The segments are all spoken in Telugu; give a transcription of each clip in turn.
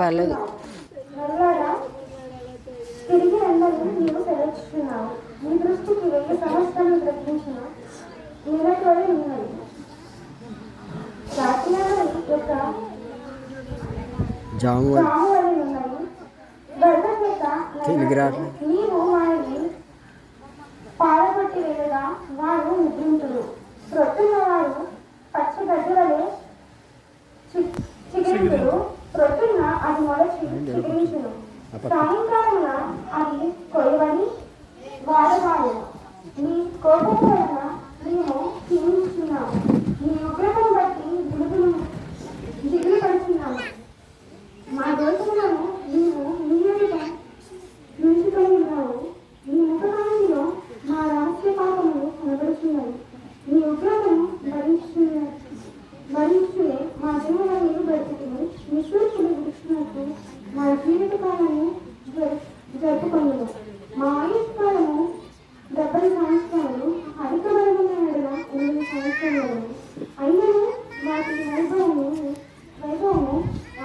పర్లేదు. తిరిగి అందరూ నీవు సెలవిస్తున్నావు. నీ దృష్టికి 1000 సంవత్సరాలు ప్రకటించిన నిలకడ ఉన్నది. జాతీయాల యొక్క జాము వలె ఉన్నాయి. వరద చేత నీవు వారిని పారగొట్టి వెళ్ళగా వారు నిద్రింతురు. ప్రొద్దున వారు పచ్చ గడ్డలే చిగురింతురు. ప్రొద్దున అది మొలచి చిగురించును. సాయంకాలమున అది కొయ్యబడి వాడవాడు. నీ కోపం వలన మేము క్షీణిస్తున్నాము. నీ ఉగ్రతను బట్టి దిగులు పడుతున్నాము. మా దోషములను నీవు నీ ఎదుట నిలుచుకొని ఉన్నావు. నీ ముఖకాంతిలో మా రహస్య పాపములు కనబడుతున్నాయి. నీ ఉగ్రతను భరించునే మా జీవనాన్ని బ్రతుకుని నిశ్చూర్చులు విడిచినట్టు మా జీవిత కాలము జరుపుకొను. మా ఆయుష్కాలము 70 సంవత్సరాలు, అధిక బలమైన ఎడల 8 సంవత్సరాలు. అయినను వాటి వైభవము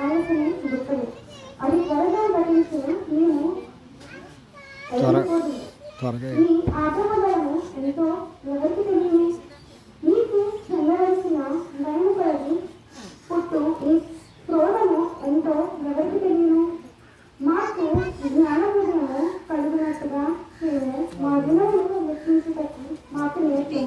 ఆలోచన గొప్పది. అది త్వరగా భరించిన మేము నీ ఆగ్రహ బలము ఎంతో ఎవరికి తెలియదు. నీకు చెందవలసిన భయము కలిగి పుట్టు నీ క్రోధము ఎంతో ఎవరికి తెలియను. మాకు జ్ఞానబోధనము కలుగునట్టుగా మా దినములు లెక్కించుటకు మాకు నేర్పు.